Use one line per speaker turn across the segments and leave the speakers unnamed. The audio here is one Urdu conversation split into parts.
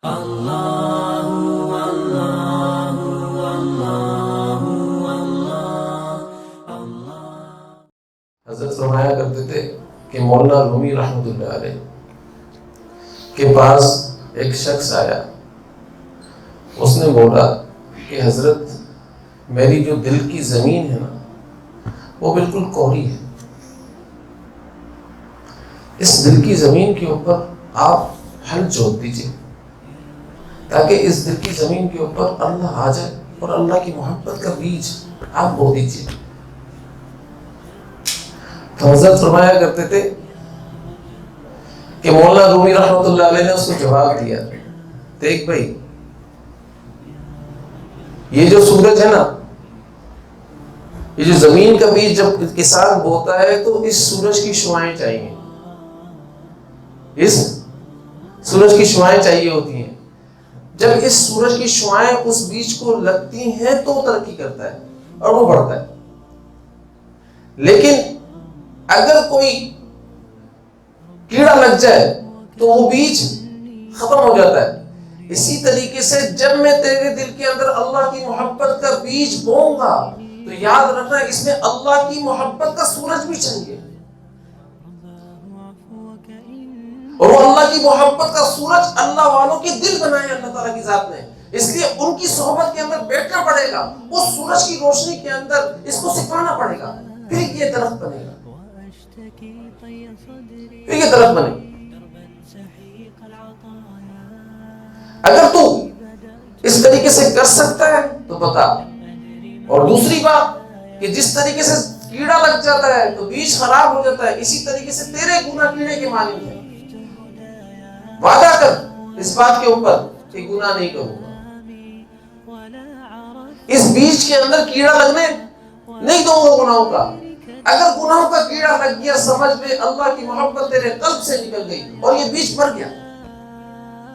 حضرت فرمایا کرتے تھے کہ مولانا رومی رحمۃ اللہ علیہ کے پاس ایک شخص آیا. اس نے بولا کہ حضرت میری جو دل کی زمین ہے نا وہ بالکل کوری ہے. اس دل کی زمین کے اوپر آپ ہل جوت دیجیے تاکہ اس دل کی زمین کے اوپر اللہ آ جائے اور اللہ کی محبت کا بیج آپ بو دیجیے. تو حضرت فرمایا کرتے تھے کہ مولانا رومی رحمۃ اللہ علیہ نے اس کو جواب دیا, دیکھ بھائی یہ جو سورج ہے نا, یہ جو زمین کا بیج جب کسان بوتا ہے تو اس سورج کی شعاعیں چاہیے, اس سورج کی شعاعیں چاہیے ہوتی ہیں. جب اس سورج کی شعاعیں اس بیج کو لگتی ہیں تو وہ ترقی کرتا ہے اور وہ بڑھتا ہے. لیکن اگر کوئی کیڑا لگ جائے تو وہ بیج ختم ہو جاتا ہے. اسی طریقے سے جب میں تیرے دل کے اندر اللہ کی محبت کا بیج بوؤں گا تو یاد رکھنا اس میں اللہ کی محبت کا سورج بھی چاہیے, اور وہ اللہ کی محبت کا سورج اللہ والوں کے دل بنائے اللہ تعالیٰ کی ذات نے, اس لیے ان کی صحبت کے اندر بیٹھنا پڑے گا, اس سورج کی روشنی کے اندر اس کو سکھانا پڑے گا, پھر یہ درخت بنے گا, پھر یہ درخت بنے گا. اگر تو اس طریقے سے کر سکتا ہے تو بتا. اور دوسری بات کہ جس طریقے سے کیڑا لگ جاتا ہے تو بیج خراب ہو جاتا ہے, اسی طریقے سے تیرے گناہ کیڑے کے مانند ہیں. وعدہ کر اس بات کے اوپر کہ گناہ نہیں کروں گا, اس بیج کے اندر کیڑا لگنے نہیں دوں گا گناہوں کا. اگر گناہوں کا کیڑا لگ گیا سمجھ میں اللہ کی محبت تیرے قلب سے نکل گئی اور یہ بیج مر گیا,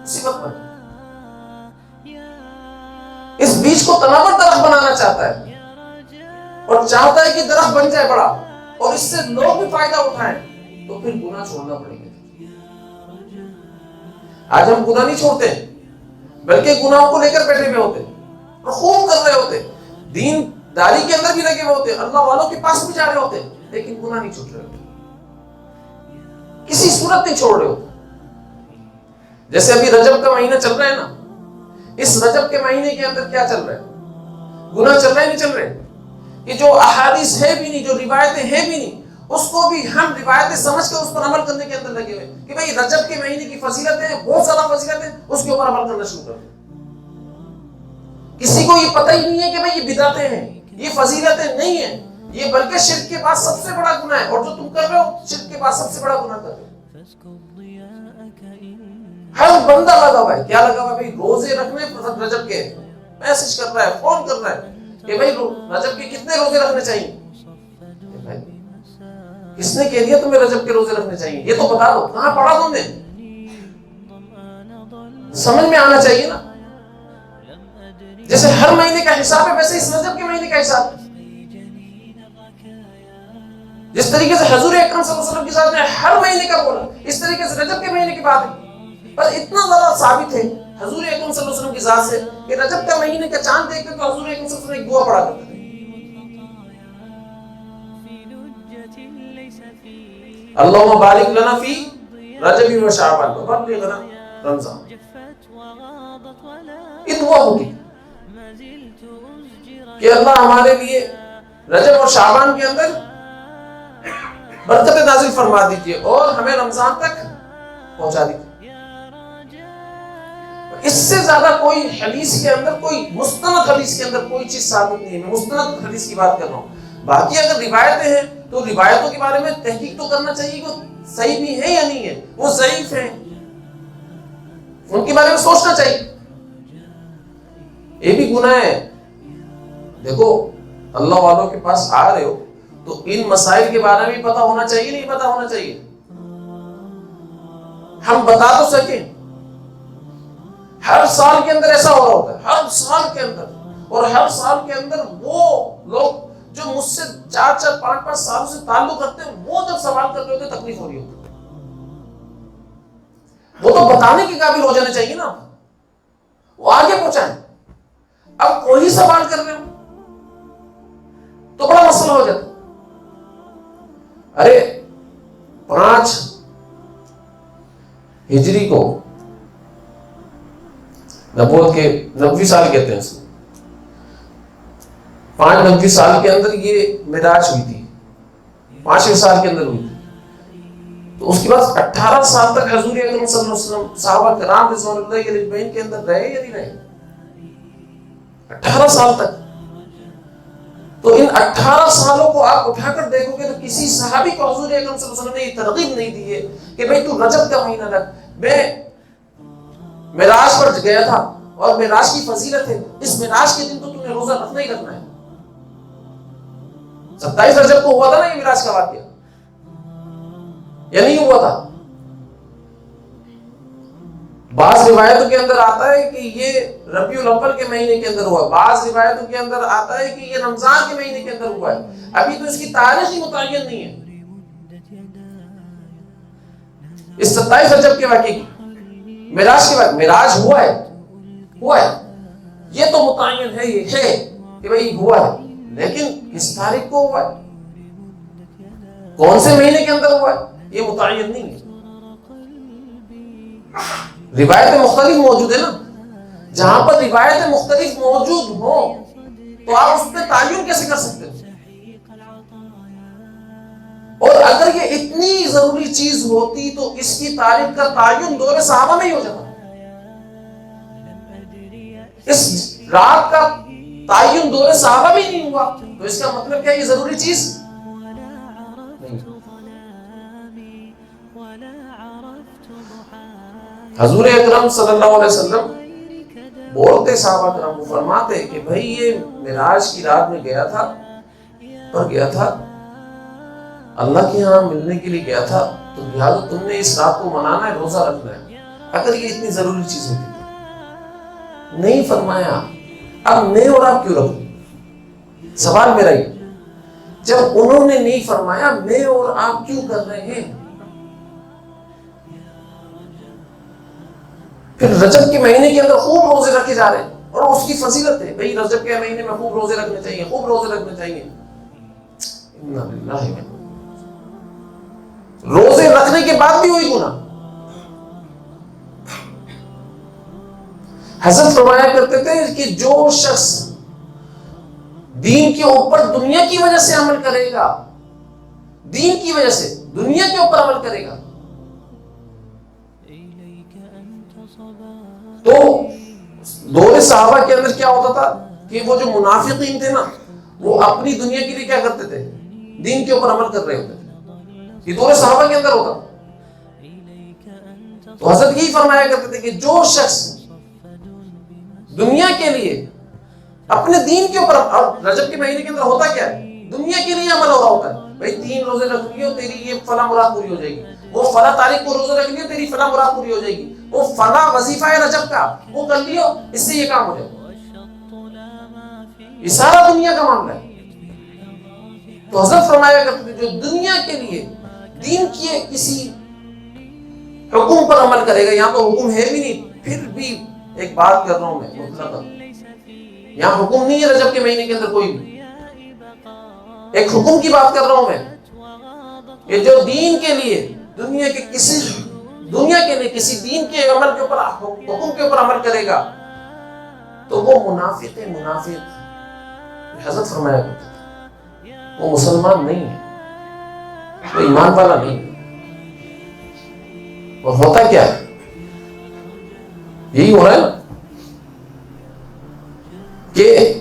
مصیبت بن گئی. اس بیج کو تناور درخت بنانا چاہتا ہے اور چاہتا ہے کہ درخت بن جائے بڑا اور اس سے لوگ بھی فائدہ اٹھائیں, تو پھر گناہ چھوڑنا پڑے گا. آج ہم گناہ نہیں چھوڑتے بلکہ گناہوں کو لے کر بیٹھے ہوئے ہوتے اور خوب کر رہے ہوتے, دین داری کے اندر بھی لگے ہوئے ہوتے, اللہ والوں کے پاس بھی جا رہے ہوتے, لیکن گناہ نہیں چھوڑ رہے ہوتے, کسی صورت نہیں چھوڑ رہے ہوتے. جیسے ابھی رجب کا مہینہ چل رہا ہے نا, اس رجب کے مہینے کے اندر کیا چل رہا ہے؟ گناہ چل رہے نہیں چل رہے؟ کہ جو احادیث ہے بھی نہیں, جو روایتیں ہیں بھی نہیں, اس کو بھی ہم روایتیں سمجھ کے اس پر عمل کرنے کے اندر لگے ہوئے کہ بھئی رجب کے مہینے کی فضیلتیں بہت زیادہ فضیلتیں, اس کے اوپر عمل کرنا شروع کر دیں. کسی کو یہ پتہ ہی نہیں ہے کہ بھئی یہ بدعتیں ہیں, یہ فضیلتیں نہیں ہیں, یہ بلکہ شرک کے بعد سب سے بڑا گناہ ہے, اور جو تم کر رہے ہو شرک کے بعد سب سے بڑا گناہ کر رہے ہو. ہر بندہ لگا ہوا ہے, کیا لگا ہوا ہے بھئی روزے رکھنے رجب کے, میسج کر رہا ہے, فون کر رہا ہے کہ بھئی رجب کے کتنے روزے رکھنے چاہیے. کس نے کہہ دیا تمہیں رجب کے روزے رکھنے چاہیے؟ یہ تو بتا دو, کہاں پڑھا تم نے؟ سمجھ میں آنا چاہیے نا. جیسے ہر مہینے کا حساب ہے ویسے اس رجب کے مہینے کا حساب ہے. جس طریقے سے حضور اکرم صلی اللہ علیہ وسلم کی ذات نے ہر مہینے کا بولا, اس طریقے سے رجب کے مہینے کی بات ہے. بس اتنا زیادہ ثابت ہے حضور اکرم صلی اللہ علیہ وسلم کی ذات سے کہ رجب کا مہینے کا چاند دیکھ کر تو حضور اکرم صلی اللہ علیہ وسلم ایک دعا پڑھا کرتے تھے, اللہم بارک لنا فی رجب و شعبان وبلغنا رمضان. یہ دعا ہوگی کہ اللہ ہمارے لیے رجب اور شعبان کے اندر برکت نازل فرما دیجئے اور ہمیں رمضان تک پہنچا دیجئے. اس سے زیادہ کوئی حدیث کے اندر, کوئی مستند حدیث کے اندر کوئی چیز ثابت نہیں ہے. میں مستند حدیث کی بات کر رہا ہوں. باقی اگر روایتیں ہیں تو روایتوں کے بارے میں تحقیق تو کرنا چاہیے کہ وہ صحیح بھی ہے یا نہیں ہے, وہ ضعیف ہیں, ان کے بارے میں سوچنا چاہیے. یہ بھی گناہ ہے. دیکھو اللہ والوں کے پاس آ رہے ہو تو ان مسائل کے بارے میں پتہ ہونا چاہیے, نہیں پتہ ہونا چاہیے. ہم بتا تو سکیں. ہر سال کے اندر ایسا ہو رہا ہوتا ہے, ہر سال کے اندر, اور ہر سال کے اندر وہ لوگ جو مجھ سے 4-4, 5-5 سالوں سے تعلق رکھتے ہیں وہ جب سوال کر رہے ہوتے تکلیف ہو رہی ہوتی, وہ تو بتانے کے قابل ہو جانے چاہیے نا. وہ آگے پہنچائیں. اب کوئی سوال کر رہے ہو تو بڑا مسئلہ ہو جاتا. ارے 5 ہجری کو نبوت کے 90 سال کہتے ہیں اس کو, 5 سال کے اندر یہ معراج ہوئی تھی, 5 سال کے اندر ہوئی تھی. تو اس کے بعد 18 سال تک حضور اکرم صلی اللہ علیہ وسلم صحابہ کرام رضوان اللہ علیہ اجمعین کے اندر رہے یا نہیں رہے؟ 18 سال تک. تو ان 18 سالوں کو آپ اٹھا کر دیکھو گے تو کسی صحابی کو حضور اکرم صلی اللہ علیہ وسلم نے یہ ترغیب نہیں دی ہے کہ بھئی تو رجب کا مہینہ رکھ. میں معراج پر گیا تھا اور معراج کی فضیلت ہے, اس معراج کے دن تو تم نے روزہ رکھنا ہی رکھنا ہے. 27 رجب کو ہوا تھا نا یہ معراج کا واقعہ, یا نہیں ہوا تھا؟ بعض روایتوں کے اندر آتا ہے کہ یہ ربیع الاول کے مہینے کے اندر ہوا, بعض روایتوں کے اندر آتا ہے کہ یہ رمضان کے مہینے کے اندر ہوا ہے. ابھی تو اس کی تاریخ ہی متعین نہیں ہے اس 27 رجب کے واقعے کی. معراج کے بعد معراج ہوا ہے, یہ تو متعین ہے, یہ ہے کہ بھئی ہوا ہے, لیکن کس تاریخ کو ہوا ہے, کون سے مہینے کے اندر ہوا ہے, یہ متعین نہیں ہے. روایتیں مختلف موجود ہیں نا, جہاں پر روایتیں مختلف موجود ہوں تو آپ اس پہ تعین کیسے کر سکتے ہو؟ اور اگر یہ اتنی ضروری چیز ہوتی تو اس کی تاریخ کا تعین دور صحابہ میں ہی ہو جاتا. اس رات کا تعین دور صحابہ میں ہی نہیں ہوا تو اس کا مطلب کیا یہ ضروری چیز نہیں. حضور اکرم صلی اللہ علیہ وسلم بولتے صحابہ کرام کو, فرماتے کہ بھئی یہ معراج کی رات میں گیا تھا اللہ کے ہاں ملنے کے لیے گیا تھا, تو لہٰذا تم نے اس رات کو منانا ہے, روزہ رکھنا ہے. اگر یہ اتنی ضروری چیز ہوتی تھی نہیں فرمایا, اب میں اور آپ کیوں رکھوں؟ سوال میرا یہ, جب انہوں نے نہیں فرمایا میں اور آپ کیوں کر رہے ہیں؟ پھر رجب کے مہینے کے اندر خوب روزے رکھے جا رہے ہیں اور اس کی فضیلت ہے, بھئی رجب کے مہینے میں خوب روزے رکھنے چاہیے, خوب روزے رکھنے چاہیے. روزے رکھنے کے بعد بھی وہی گناہ. حضرت فرمایا کرتے تھے کہ جو شخص دین کے اوپر دنیا کی وجہ سے عمل کرے گا, دین کی وجہ سے دنیا کے اوپر عمل کرے گا, تو دور صحابہ کے اندر کیا ہوتا تھا کہ وہ جو منافقین تھے نا, وہ اپنی دنیا کے لیے کیا کرتے تھے, دین کے اوپر عمل کر رہے ہوتے تھے. یہ دور صحابہ کے اندر ہوتا. تو حضرت یہی فرمایا کرتے تھے کہ جو شخص دنیا کے لیے اپنے دین کے اوپر, اور رجب کے مہینے کے اندر ہوتا کیا ہے, دنیا کے لیے عمل ہو رہا ہوتا ہے. بھائی 3 روزے رکھ لیو تیری یہ فلاں مراد پوری ہو جائے گی, وہ فلاں تاریخ کو روزے رکھ لیو تیری فلاں مراد پوری ہو جائے گی, وہ فلاں وظیفہ ہے رجب کا وہ کر لیو اس سے یہ کام ہو جائے گا. یہ سارا دنیا کا معاملہ ہے. تو حضرت فرمایا کرتے تھے جو دنیا کے لیے دین کے کسی حکم پر عمل کرے گا, یہاں تو حکم ہے بھی نہیں, پھر بھی ایک بات کر رہا ہوں میں مطلق, یہاں حکم نہیں ہے رجب کے مہینے کے اندر کوئی بھی, ایک حکم کی بات کر رہا ہوں میں کہ جو دین کے لیے دنیا کے لیے کسی دین کے عمل کے اوپر حکم کے اوپر عمل کرے گا تو وہ منافق ہے. منافق حضرت فرمایا کرتے تھے وہ مسلمان نہیں ہے, وہ ایمان والا نہیں ہے. اور ہوتا کیا ہے, یہی ہو رہا ہے نا کہ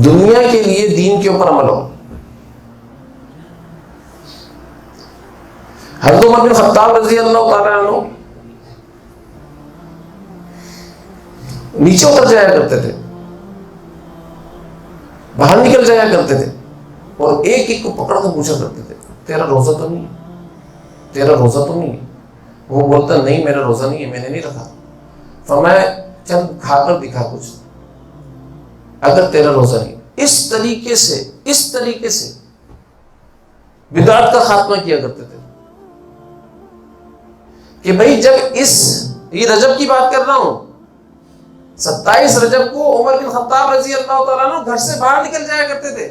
دنیا کے لیے دین کے اوپر عمل ہو. حضرت عمر بن خطاب رضی اللہ تعالیٰ عنہ نیچے اتر جایا کرتے تھے, باہر نکل جایا کرتے تھے اور ایک ایک کو پکڑ کر پوچھا کرتے تھے تیرا روزہ تو نہیں ہے, تیرا روزہ تو نہیں ہے. وہ بولتا نہیں میرا روزہ نہیں ہے, میں نے نہیں رکھا. فرمایا چل کھا کر دکھا کچھ اگر تیرا روزہ نہیں. اس طریقے سے بدعت کا خاتمہ کیا کرتے تھے کہ بھئی جب اس یہ رجب کی بات کر رہا ہوں، 27 رجب کو عمر بن خطاب رضی اللہ تعالیٰ عنہ گھر سے باہر نکل جایا کرتے تھے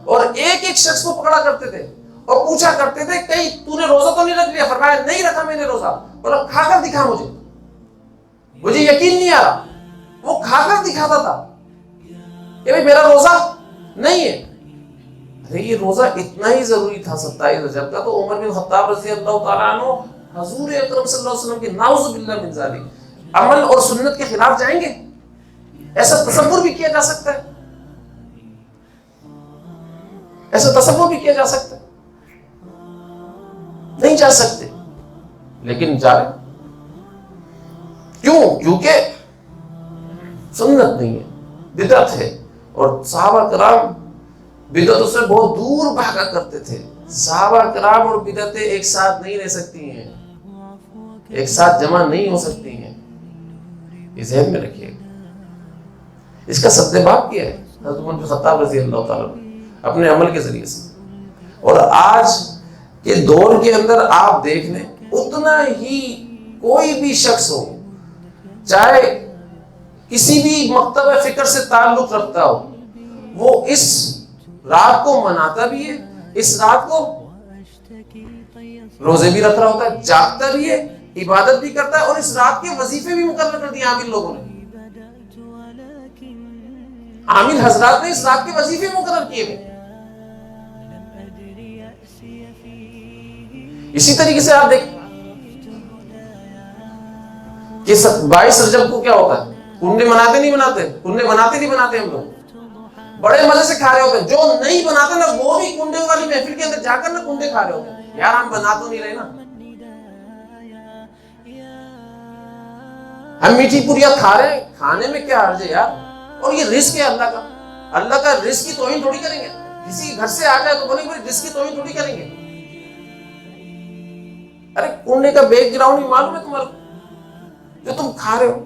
اور ایک ایک شخص کو پکڑا کرتے تھے اور پوچھا کرتے تھے کہیں تو نے روزہ تو نہیں رکھ لیا؟ فرمایا نہیں رکھا میں نے روزہ، بولا کھا کر دکھا، مجھے یقین نہیں آ رہا۔ وہ کھا کر دکھاتا تھا کہ بھائی میرا روزہ نہیں ہے۔ ارے یہ روزہ اتنا ہی ضروری تھا 27 رجب کا، تو عمر بن خطاب رضی اللہ تعالیٰ عنہ حضور اکرم صلی اللہ علیہ وسلم کے نعوذ باللہ من ذالک عمل اور سنت کے خلاف جائیں گے؟ ایسا تصور بھی کیا جا سکتا ہے؟ ایسا تصور بھی کیا جا سکتا ہے؟ نہیں جا سکتے، لیکن جا رہے۔ کیوں؟ کیونکہ سنت نہیں ہے، بدعت ہے، اور صحابہ کرام بدعتوں سے بہت دور بھاگا کرتے تھے۔ صحابہ کرام اور بدعتیں ایک ساتھ نہیں رہ سکتی ہیں، ایک ساتھ جمع نہیں ہو سکتی ہیں، یہ ذہن میں رکھیے۔ اس کا سدباب کیا ہے؟ حضرت عمر بن خطاب رضی اللہ تعالیٰ اپنے عمل کے ذریعے سے۔ اور آج کے دور کے اندر آپ دیکھ لیں، اتنا ہی کوئی بھی شخص ہو، چاہے کسی بھی مکتب فکر سے تعلق رکھتا ہو، وہ اس رات کو مناتا بھی ہے، اس رات کو روزے بھی رکھ رہا ہوتا ہے، جاگتا بھی ہے، عبادت بھی کرتا ہے، اور اس رات کے وظیفے بھی مقرر کر دیے عامل لوگوں نے۔ عامل حضرات نے اس رات کے وظیفے مقرر کیے ہوئے۔ اسی طریقے سے آپ دیکھیں کہ 22 رجب کو کیا ہوتا ہے؟ کنڈے مناتے نہیں بناتے؟ کنڈے بناتے نہیں بناتے ہم لوگ بڑے مزے سے کھا رہے ہوتے ہیں۔ جو نہیں بناتے نا وہ بھی کنڈے والی محفل کے اندر جا کر نا کنڈے کھا رہے ہوتے ہیں۔ یار ہم بنا تو نہیں رہے نا، ہم میٹھی پوریا کھا رہے ہیں، کھانے میں کیا حرج ہے یار؟ اور یہ رزق ہے اللہ کا، اللہ کا رزق کی توہین تھوڑی کریں گے۔ کسی گھر سے آ جائے تو بولیں گے رزق کی توہین تھوڑی کریں گے۔ ارے کنڈے کا بیک گراؤنڈ نہیں معلوم ہے تمہارے جو تم کھا رہے ہو؟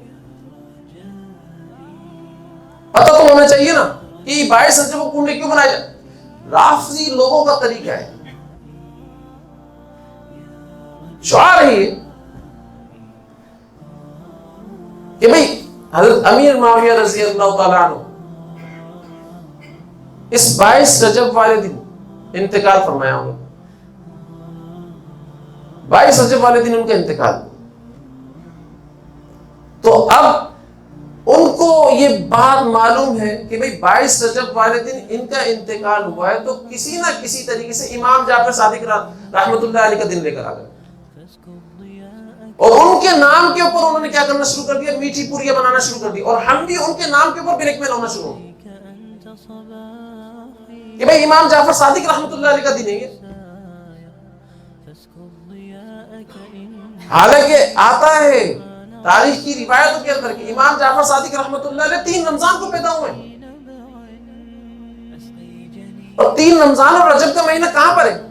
پتہ تو ہونا چاہیے نا کہ 22 رجب کو کنڈے کیوں بنائے جائے؟ رافضی لوگوں کا طریقہ ہے، شعار ہے یہ کہ بھئی حضرت امیر معاویہ رضی اللہ تعالیٰ عنہ اس 22 رجب والے دن انتقال فرمایا ہوگا۔ 22 رجب والے دن ان کا انتقال، تو اب ان کو یہ بات معلوم ہے کہ بھئی 22 رجب والے دن ان کا انتقال ہوا ہے، تو کسی نہ کسی طریقے سے امام جعفر صادق رحمت اللہ علیہ کا دن لے کر آ گئے، اور ان کے نام کے اوپر انہوں نے کیا کرنا شروع کر دیا؟ میٹھی پوریاں بنانا شروع کر دی، اور ہم بھی ان کے نام کے اوپر بلیک میل ہونا شروع ہو کہ بھئی امام جعفر صادق رحمت اللہ علیہ کا دن ہے یہ۔ حالانکہ آتا ہے تاریخ کی روایتوں کے اندر کہ امام جعفر صادق رحمت اللہ علیہ 3 رمضان کو پیدا ہوئے ہیں، اور 3 رمضان اور رجب کا مہینہ کہاں پر ہے؟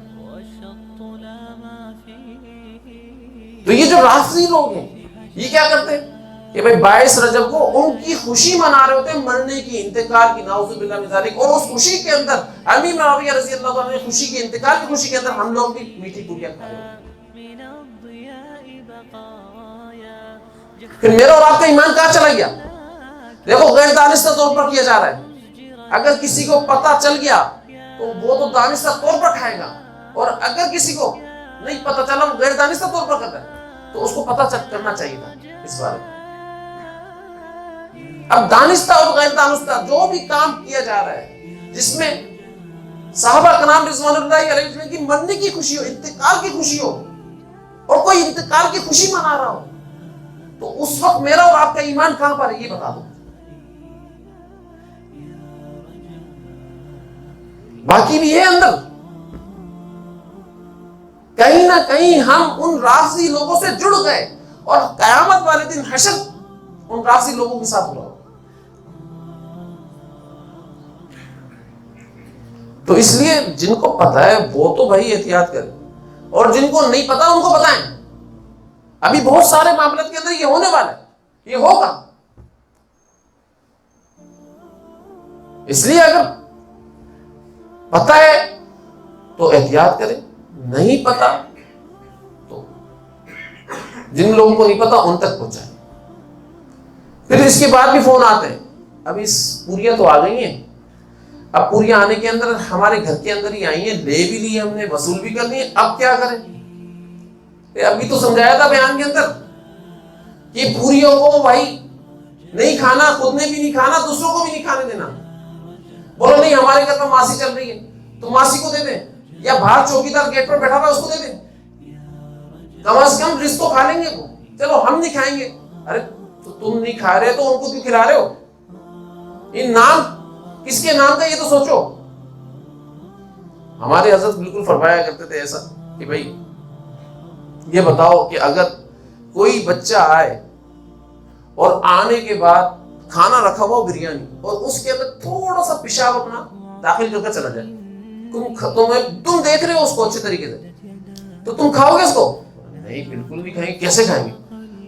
تو یہ جو رافضی لوگ ہیں یہ کیا کرتے ہیں کہ بھئی 22 رجب کو ان کی خوشی منا رہے ہوتے ہیں، مرنے کی، انتقال کی، نعوذ باللہ من ذالک، اور اس خوشی کے اندر امیر معاویہ رضی اللہ عنہ کی خوشی کی، انتقال کی خوشی کے اندر ہم لوگ بھی میٹھی پوریاں کھا رہے ہوتے ہیں۔ پھر میرا اور آپ کا ایمان کہاں چلا گیا؟ دیکھو غیر دانستہ طور پر کیا جا رہا ہے۔ اگر کسی کو پتہ چل گیا تو وہ تو دانستہ طور پر کھائے گا، اور اگر کسی کو نہیں پتہ چلا وہ غیر دانستہ طور پر کر رہا ہے تو اس کو پتہ کرنا چاہیے تھا اس بارے میں۔ اب دانستہ اور غیر دانستہ جو بھی کام کیا جا رہا ہے جس میں صحابہ کرام رضوان اللہ علیہ کی مرنے کی خوشی ہو، انتقال کی خوشی ہو، اور کوئی انتقال کی خوشی منا رہا ہو، تو اس وقت میرا اور آپ کا ایمان کہاں پر ہے یہ بتا دو۔ باقی بھی ہے اندر، کہیں نہ کہیں ہم ان رافضی لوگوں سے جڑ گئے، اور قیامت والے دن حشر ان رافضی لوگوں کے ساتھ ہوا۔ تو اس لیے جن کو پتا ہے وہ تو بھائی احتیاط کریں، اور جن کو نہیں پتا ان کو بتائیں۔ ابھی بہت سارے معاملات کے اندر یہ ہونے والا ہے، یہ ہوگا، اس لیے اگر پتا ہے تو احتیاط کریں، نہیں پتا تو جن لوگوں کو نہیں پتا ان تک پہنچائیں. پھر اس کے بعد بھی فون آتے ہیں. اب اس پوریاں تو آ گئی ہیں. اب پوریاں آنے کے اندر ہمارے گھر کے اندر ہی آئی ہیں, لے بھی لی ہم نے, وصول بھی کر لی. اب کیا کریں؟ ابھی تو سمجھایا تھا بیان کے اندر کہ پوریوں کو بھائی نہیں کھانا, خود نے بھی نہیں کھانا, دوسروں کو بھی نہیں کھانے دینا. بولو نہیں ہمارے گھر پر ماسی چل رہی ہے تو ماسی کو دے دیں, یا باہر چوکیدار گیٹ پر بیٹھا تھا اس کو دے دیں. کم از کم رزق تو کھا لیں گے وہ. چلو ہم نہیں کھائیں گے. ارے تو تم نہیں کھا رہے تو ان کو کیوں کھلا رہے ہو؟ ان نام کس کے نام کا یہ تو سوچو. ہمارے حضرت بالکل فرمایا کرتے تھے ایسا کہ بھائی یہ بتاؤ کہ اگر کوئی بچہ آئے اور آنے کے بعد کھانا رکھا ہوا بریانی اور اس کے اندر تھوڑا سا پیشاب اپنا داخل کر کے چلا جائے, تم دیکھ رہے ہو اس کو اچھے طریقے سے, تو تم کھاؤ گے اس کو؟ نہیں بالکل نہیں کھائیں گے. کیسے کھائیں گے؟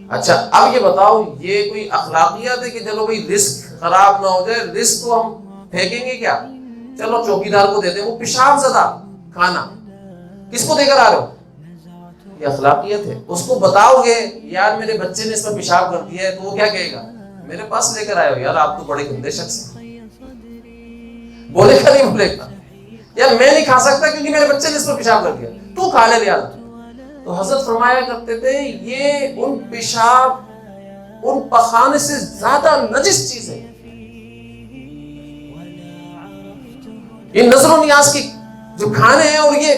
اچھا اب یہ بتاؤ یہ کوئی اخلاقیات ہے کہ چلو بھائی رزق خراب نہ ہو جائے, رزق کو ہم پھینکیں گے کیا؟ چلو چوکیدار کو دیتے ہیں, وہ پیشاب زدہ کھانا کس کو دے کر آ رہے ہو؟ یہ اخلاقیت ہے. اس کو بتاؤ گے یار میرے بچے نے اس پر پیشاب کر دیا ہے, تو وہ کیا کہے گا؟ میرے پاس لے کر آئے ہو یار, آپ تو بڑے گندے شخص ہیں. بولے گا نہیں بولے گا یار میں نہیں کھا سکتا کیونکہ میرے بچے نے اس پر پیشاب کر دیا, تو کھا لے لیا. تو حضرت فرمایا کرتے تھے یہ ان پیشاب ان پخانے سے زیادہ نجس چیز ہے. یہ نظر و نیاز کی جو کھانے ہیں اور یہ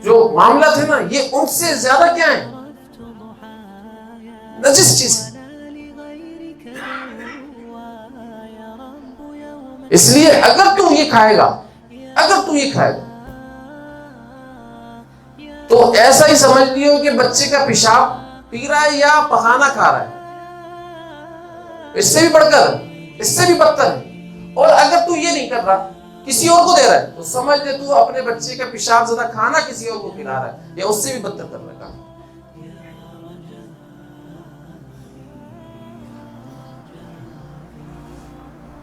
جو معاملات ہے نا, یہ ان سے زیادہ کیا ہے؟ نجس چیز ہے. اس لیے اگر تو یہ کھائے گا تو ایسا ہی سمجھ لیو کہ بچے کا پیشاب پی رہا ہے یا پخانا کھا رہا ہے. اس سے بھی بڑھ کر, اس سے بھی بدتر ہے. اور اگر تو یہ نہیں کر رہا, کسی اور کو دے رہا ہے, تو سمجھ لے تو اپنے بچے کا پیشاب زدہ کھانا کسی اور کو کھلا رہا ہے, یا اس سے بھی بدتر کر رہا ہے.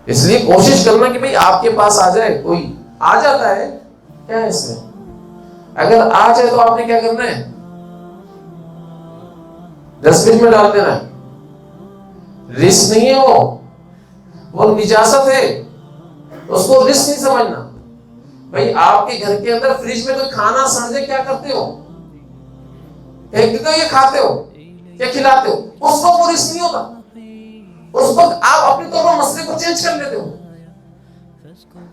اس لیے کوشش کرنا کہ بھئی آپ کے پاس آ جائے, کوئی آ جاتا ہے کیا ہے اس میں, اگر آ جائے تو آپ نے کیا کرنا ہے؟ ڈسٹ بن میں ڈال دینا ہے. رزق نہیں ہے وہ نجاست ہے, اس کو رزق نہیں سمجھنا. بھئی آپ کے گھر کے اندر فریج میں کوئی کھانا سڑ جائے کیا کرتے ہو؟ پھینک دیتے ہو یا کھاتے ہو یا کھلاتے ہو؟ اس وقت وہ رزق نہیں ہوتا. اس وقت آپ اپنے طور پر مسئلے کو چینج کر لیتے ہو.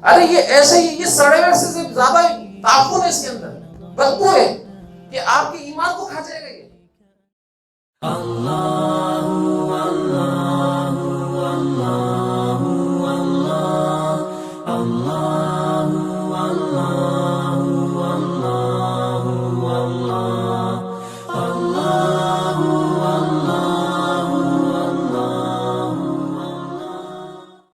ارے یہ ایسے ہی, یہ سڑے ہوئے سے زیادہ تعفن ہے اس کے اندر, بدبو ہے کہ آپ کے ایمان کو کھا جائے گا یہ. اللہ